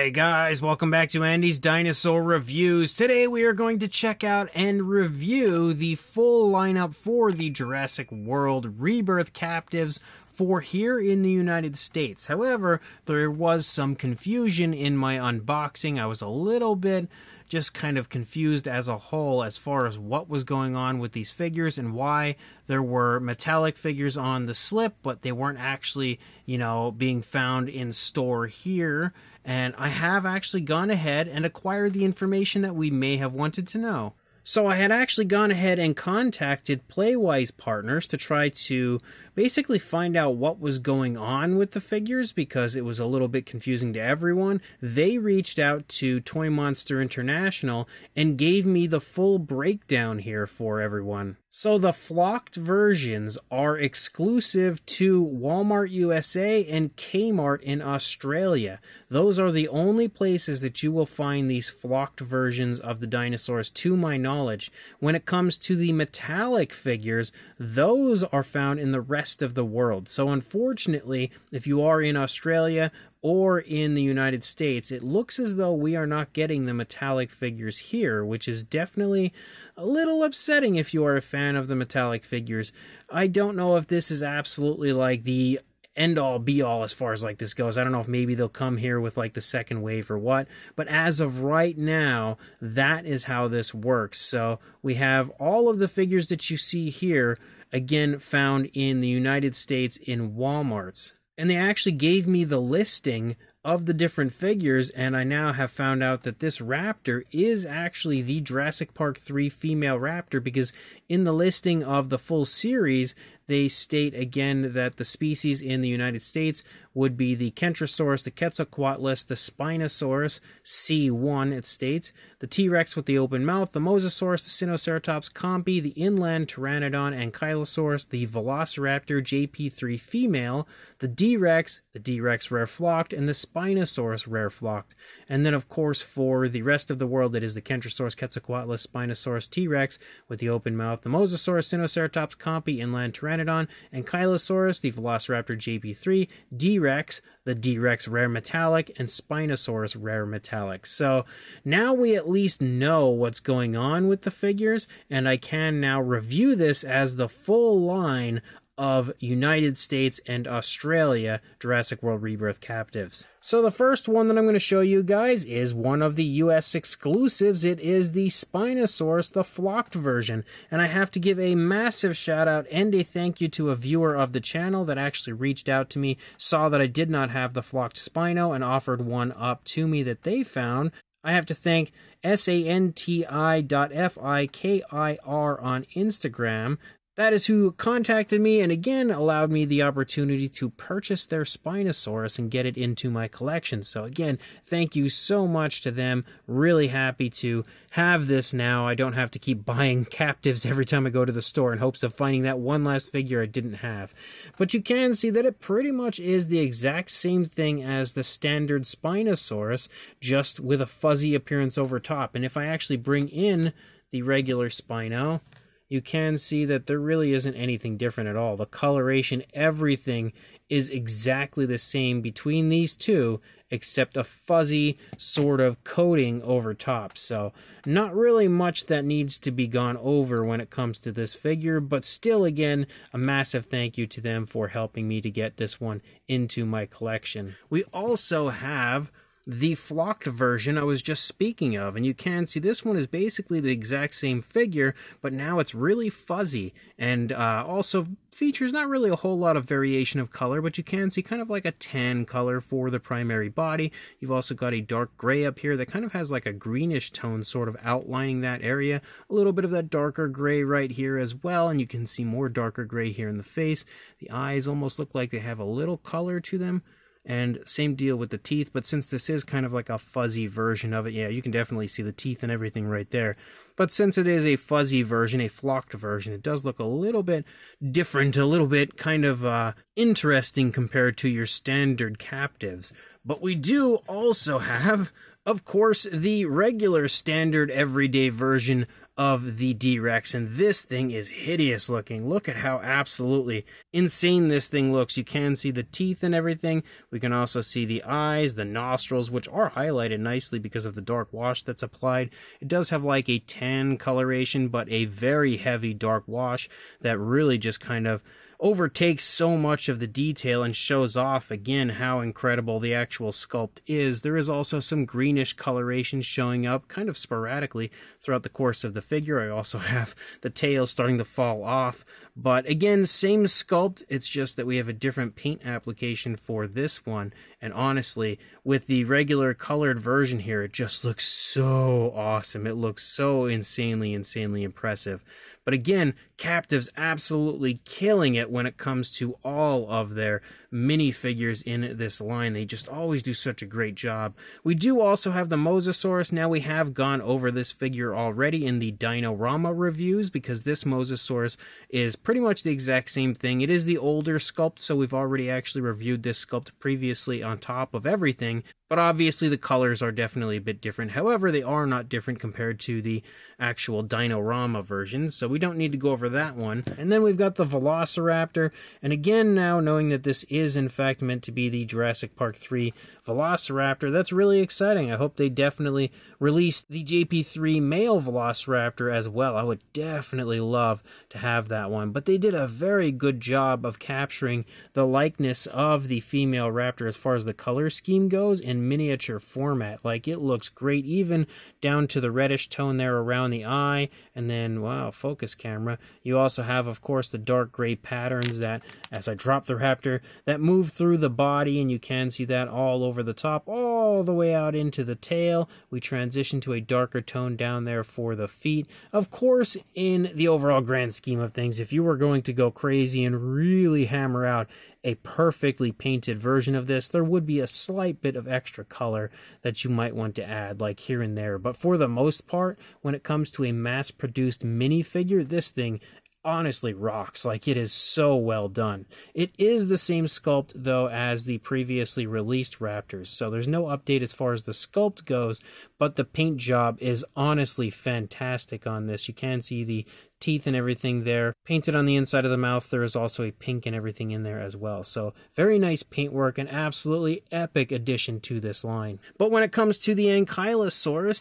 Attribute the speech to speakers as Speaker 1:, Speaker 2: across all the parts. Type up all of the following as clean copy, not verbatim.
Speaker 1: Hey guys, welcome back to Andy's Dinosaur Reviews. Today we are going to check out and review the full lineup for the Jurassic World Rebirth Captivz for here in the United States. However, there was some confusion in my unboxing. I was a little bit just kind of confused as a whole as far as what was going on with these figures and why there were metallic figures on the slip, but they weren't actually, being found in store here. And I have actually gone ahead and acquired the information that we may have wanted to know. So I had actually gone ahead and contacted Playwise Partners to try to basically find out what was going on with the figures because it was a little bit confusing to everyone. They reached out to Toymonster International and gave me the full breakdown here for everyone. So the flocked versions are exclusive to Walmart USA and Kmart in Australia. Those are the only places that you will find these flocked versions of the dinosaurs, to my knowledge. When it comes to the metallic figures, those are found in the rest of the world. So unfortunately, if you are in Australia or in the United States, it looks as though we are not getting the metallic figures here, which is definitely a little upsetting if you are a fan of the metallic figures. I don't know if this is absolutely like the end-all be-all as far as like this goes. I don't know if maybe they'll come here with like the second wave or what, but as of right now, that is how this works. So we have all of the figures that you see here, again, found in the United States in Walmarts. And they actually gave me the listing of the different figures, and I now have found out that this raptor is actually the Jurassic Park 3 female raptor, because in the listing of the full series, they state again that the species in the United States would be the Kentrosaurus, the Quetzalcoatlus, the Spinosaurus, C1 it states, the T-Rex with the open mouth, the Mosasaurus, the Sinoceratops, Compy, the inland Pteranodon and Ankylosaurus, the Velociraptor JP3 female, the D-Rex rare flocked, and the Spinosaurus rare flocked. And then of course for the rest of the world, it is the Kentrosaurus, Quetzalcoatlus, Spinosaurus, T-Rex with the open mouth, the Mosasaurus, Sinoceratops, Compy, inland Pteranodon, and Ankylosaurus, the Velociraptor JP3, D-Rex, the D-Rex rare metallic, and Spinosaurus rare metallic. So now we at least know what's going on with the figures, and I can now review this as the full line of United States and Australia Jurassic World Rebirth Captivz. So the first one that I'm going to show you guys is one of the US exclusives. It is the Spinosaurus, the flocked version. And I have to give a massive shout out and a thank you to a viewer of the channel that actually reached out to me, saw that I did not have the flocked Spino, and offered one up to me that they found. I have to thank santi.fikir on Instagram. That is who contacted me and again allowed me the opportunity to purchase their Spinosaurus and get it into my collection. So again, thank you so much to them. Really happy to have this now. I don't have to keep buying Captivz every time I go to the store in hopes of finding that one last figure I didn't have. But you can see that it pretty much is the exact same thing as the standard Spinosaurus, just with a fuzzy appearance over top. And if I actually bring in the regular Spino, you can see that there really isn't anything different at all. The coloration, everything is exactly the same between these two, except a fuzzy sort of coating over top. So not really much that needs to be gone over when it comes to this figure, but still, again, a massive thank you to them for helping me to get this one into my collection. We also have the flocked version I was just speaking of, and you can see this one is basically the exact same figure, but now it's really fuzzy, and also features not really a whole lot of variation of color, but you can see kind of like a tan color for the primary body. You've also got a dark gray up here that kind of has like a greenish tone sort of outlining that area, a little bit of that darker gray right here as well, and you can see more darker gray here in the face. The eyes almost look like they have a little color to them. And same deal with the teeth, but since this is kind of like a fuzzy version of it, yeah, you can definitely see the teeth and everything right there. But since it is a fuzzy version, a flocked version, it does look a little bit different, a little bit kind of interesting compared to your standard Captivz. But we do also have, of course, the regular standard everyday version of the D-Rex, and this thing is hideous looking. Look at how absolutely insane this thing looks. You can see the teeth and everything. We can also see the eyes, the nostrils, which are highlighted nicely because of the dark wash that's applied. It does have like a tan coloration, but a very heavy dark wash that really just kind of overtakes so much of the detail and shows off again how incredible the actual sculpt is. There is also some greenish coloration showing up kind of sporadically throughout the course of the figure. I also have the tail starting to fall off, but again, same sculpt. It's just that we have a different paint application for this one, and honestly, with the regular colored version here, it just looks so awesome. It looks so insanely impressive. But again, Captivz absolutely killing it when it comes to all of their minifigures in this line. They just always do such a great job. We do also have the Mosasaurus. Now, we have gone over this figure already in the Dinorama reviews, because this Mosasaurus is pretty much the exact same thing. It is the older sculpt, so we've already actually reviewed this sculpt previously on top of everything. But obviously the colors are definitely a bit different. However, they are not different compared to the actual Dinorama version, so we don't need to go over that one. And then we've got the Velociraptor, and again, now knowing that this is in fact meant to be the Jurassic Park 3 Velociraptor, that's really exciting. I hope they definitely release the JP3 male Velociraptor as well. I would definitely love to have that one, but they did a very good job of capturing the likeness of the female raptor as far as the color scheme goes in miniature format. Like, it looks great, even down to the reddish tone there around the eye. And then, wow, focus camera, you also have, of course, the dark gray patterns that, as I drop the raptor, that move through the body, and you can see that all over the top, all the way out into the tail. We transition to a darker tone down there for the feet. Of course, in the overall grand scheme of things, if you were going to go crazy and really hammer out a perfectly painted version of this, there would be a slight bit of extra color that you might want to add, like here and there. But for the most part, when it comes to a mass-produced minifigure, this thing honestly rocks. Like, it is so well done. It is the same sculpt, though, as the previously released Raptors, so there's no update as far as the sculpt goes, but the paint job is honestly fantastic on this. You can see the teeth and everything there painted on the inside of the mouth. There is also a pink and everything in there as well, so very nice paintwork, and absolutely epic addition to this line. But when it comes to the Ankylosaurus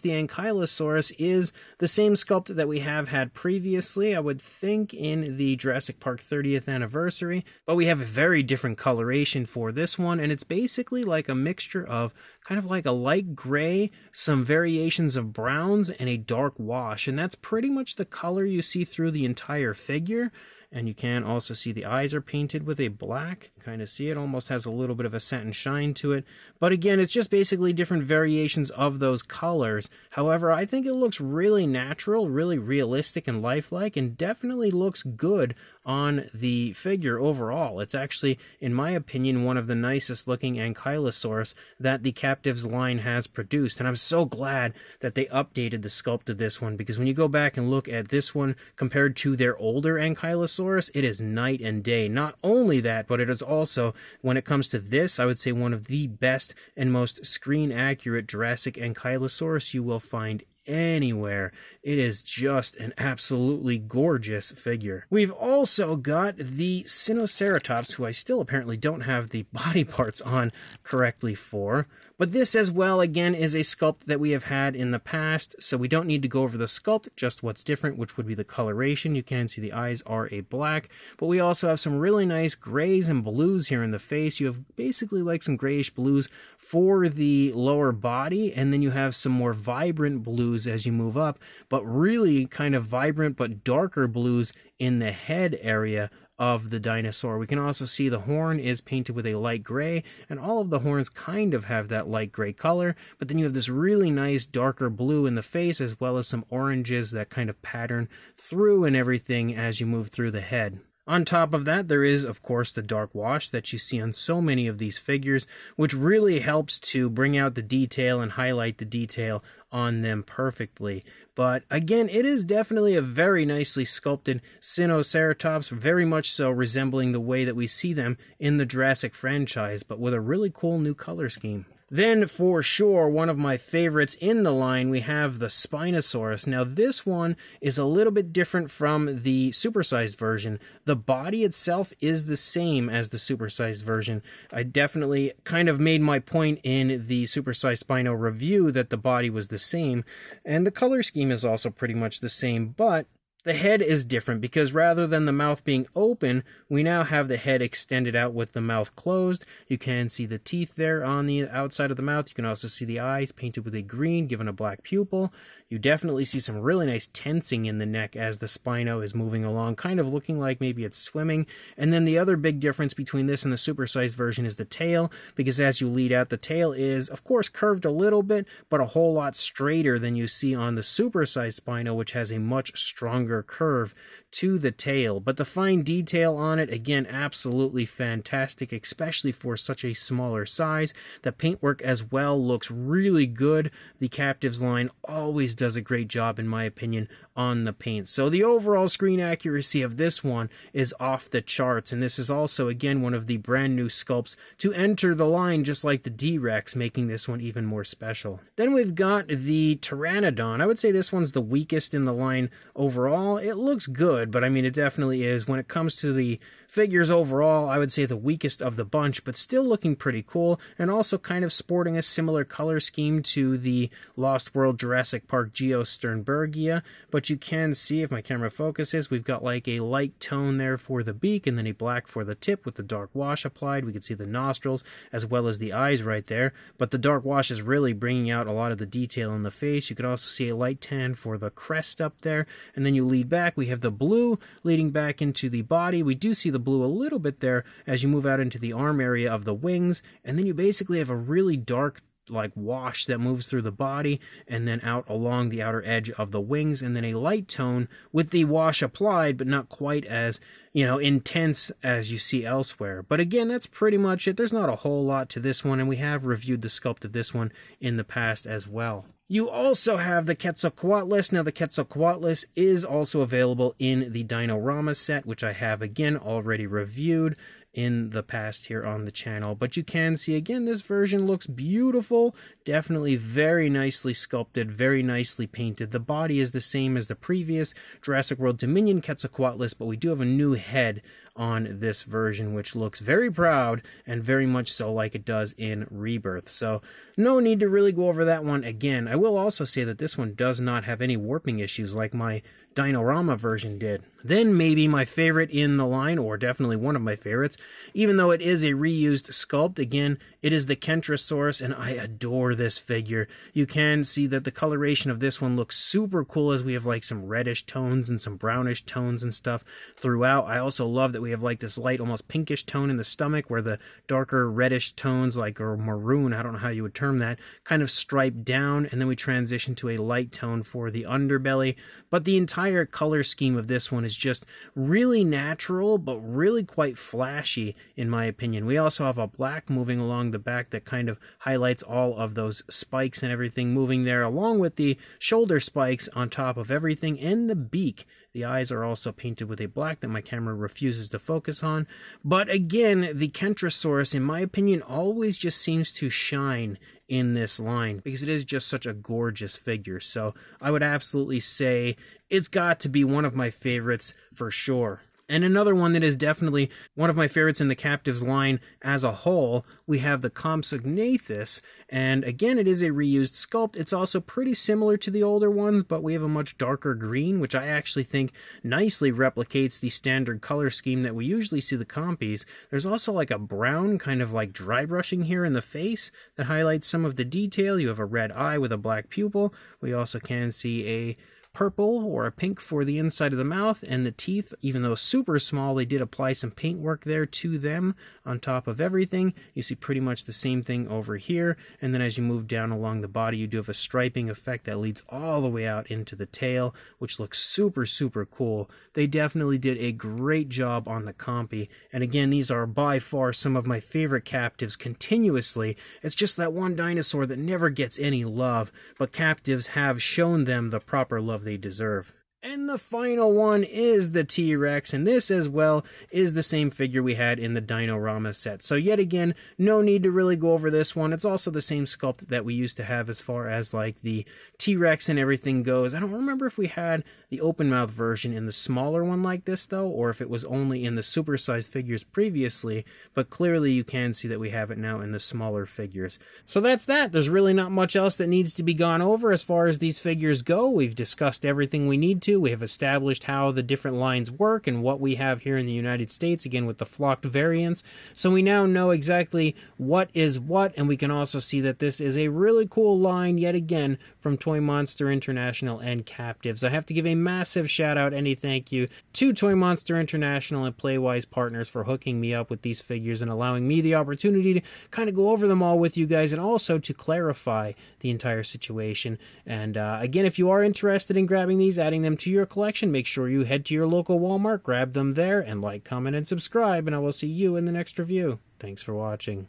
Speaker 1: is the same sculpt that we have had previously, I would think, in the Jurassic Park 30th anniversary, but we have a very different coloration for this one, and it's basically like a mixture of kind of like a light gray, some variations of browns, and a dark wash, and that's pretty much the color you see through the entire figure. And you can also see the eyes are painted with a black. Kind of see it almost has a little bit of a satin shine to it. But again, it's just basically different variations of those colors. However, I think it looks really natural, really realistic and lifelike, and definitely looks good on the figure overall. It's actually, in my opinion, one of the nicest looking Ankylosaurus that the Captivz line has produced. And I'm so glad that they updated the sculpt of this one, because when you go back and look at this one compared to their older Ankylosaurus, it is night and day. Not only that, but it is also, when it comes to this, I would say one of the best and most screen accurate Jurassic Ankylosaurus you will find anywhere. It is just an absolutely gorgeous figure. We've also got the Sinoceratops, who I still apparently don't have the body parts on correctly for. But this as well, again, is a sculpt that we have had in the past, so we don't need to go over the sculpt, just what's different, which would be the coloration. You can see the eyes are a black, but we also have some really nice grays and blues here in the face. You have basically like some grayish blues for the lower body, and then you have some more vibrant blues as you move up, but really kind of vibrant but darker blues in the head area of the dinosaur. We can also see the horn is painted with a light gray, and all of the horns kind of have that light gray color, but then you have this really nice darker blue in the face, as well as some oranges that kind of pattern through and everything as you move through the head. On top of that, there is, of course, the dark wash that you see on so many of these figures, which really helps to bring out the detail and highlight the detail on them perfectly. But again, it is definitely a very nicely sculpted Sinoceratops, very much so resembling the way that we see them in the Jurassic franchise, but with a really cool new color scheme. Then, for sure, one of my favorites in the line, we have the Spinosaurus. Now, this one is a little bit different from the supersized version. The body itself is the same as the supersized version. I definitely kind of made my point in the supersized Spino review that the body was the same, and the color scheme is also pretty much the same, but the head is different because rather than the mouth being open, we now have the head extended out with the mouth closed. You can see the teeth there on the outside of the mouth. You can also see the eyes painted with a green, given a black pupil. You definitely see some really nice tensing in the neck as the Spino is moving along, kind of looking like maybe it's swimming. And then the other big difference between this and the supersized version is the tail, because as you lead out, the tail is, of course, curved a little bit, but a whole lot straighter than you see on the supersized Spino, which has a much stronger curve to the tail. But the fine detail on it, again, absolutely fantastic, especially for such a smaller size. The paintwork as well looks really good. The Captivz line always does a great job, in my opinion, on the paint. So the overall screen accuracy of this one is off the charts, and this is also, again, one of the brand new sculpts to enter the line, just like the D-Rex, making this one even more special. Then we've got the Pteranodon. I would say this one's the weakest in the line overall. It looks good, but I mean, it definitely is. When it comes to the figures overall, I would say the weakest of the bunch, but still looking pretty cool, and also kind of sporting a similar color scheme to the Lost World Jurassic Park Geosternbergia. But you can see, if my camera focuses, we've got like a light tone there for the beak, and then a black for the tip with the dark wash applied. We can see the nostrils as well as the eyes right there, but the dark wash is really bringing out a lot of the detail in the face. You can also see a light tan for the crest up there, and then you lead back, we have the blue leading back into the body. We do see the blue a little bit there as you move out into the arm area of the wings, and then you basically have a really dark like wash that moves through the body and then out along the outer edge of the wings, and then a light tone with the wash applied, but not quite as, you know, intense as you see elsewhere. But again, that's pretty much it. There's not a whole lot to this one, and we have reviewed the sculpt of this one in the past as well. You also have the Quetzalcoatlus. Now, the Quetzalcoatlus is also available in the Dinorama set, which I have, again, already reviewed in the past here on the channel. But you can see, again, this version looks beautiful. Definitely very nicely sculpted, very nicely painted. The body is the same as the previous Jurassic World Dominion Quetzalcoatlus, but we do have a new head on this version, which looks very proud and very much so like it does in Rebirth. So no need to really go over that one again. I will also say that this one does not have any warping issues like my Dinorama version did. Then maybe my favorite in the line, or definitely one of my favorites, even though it is a reused sculpt, again, it is the Kentrosaurus, and I adore this figure. You can see that the coloration of this one looks super cool, as we have like some reddish tones and some brownish tones and stuff throughout. I also love that we have like this light, almost pinkish tone in the stomach, where the darker reddish tones, like, or maroon, I don't know how you would term that, kind of stripe down, and then we transition to a light tone for the underbelly. But the entire color scheme of this one is just really natural, but really quite flashy, in my opinion. We also have a black moving along the back that kind of highlights all of those spikes and everything moving there, along with the shoulder spikes on top of everything, and the beak. The eyes are also painted with a black that my camera refuses to focus on. But again, the Kentrosaurus, in my opinion, always just seems to shine in this line, because it is just such a gorgeous figure. So I would absolutely say it's got to be one of my favorites for sure. And another one that is definitely one of my favorites in the Captivz line as a whole, we have the Compsognathus, and again, it is a reused sculpt. It's also pretty similar to the older ones, but we have a much darker green, which I actually think nicely replicates the standard color scheme that we usually see the Compys. There's also like a brown kind of like dry brushing here in the face that highlights some of the detail. You have a red eye with a black pupil. We also can see a purple or a pink for the inside of the mouth, and the teeth, even though super small, they did apply some paintwork there to them on top of everything. You see pretty much the same thing over here, and then as you move down along the body, you do have a striping effect that leads all the way out into the tail, which looks super, super cool. They definitely did a great job on the Compy, and again, these are by far some of my favorite Captivz continuously. It's just that one dinosaur that never gets any love, but Captivz have shown them the proper love they deserve. And the final one is the T-Rex, and this as well is the same figure we had in the Dino-Rama set. So yet again, no need to really go over this one. It's also the same sculpt that we used to have as far as like the T-Rex and everything goes. I don't remember if we had the open mouth version in the smaller one like this though, or if it was only in the supersized figures previously, but clearly you can see that we have it now in the smaller figures. So that's that. There's really not much else that needs to be gone over as far as these figures go. We've discussed everything we need to. We have established how the different lines work and what we have here in the United States, again with the flocked variants. So we now know exactly what is what, and we can also see that this is a really cool line yet again from Toymonster International and Captivz. I have to give a massive shout out and a thank you to Toymonster International and Playwise Partners for hooking me up with these figures and allowing me the opportunity to kind of go over them all with you guys and also to clarify the entire situation. And again, if you are interested in grabbing these, adding them to your collection, make sure you head to your local Walmart, grab them there, and like, comment, and subscribe, and I will see you in the next review. Thanks for watching.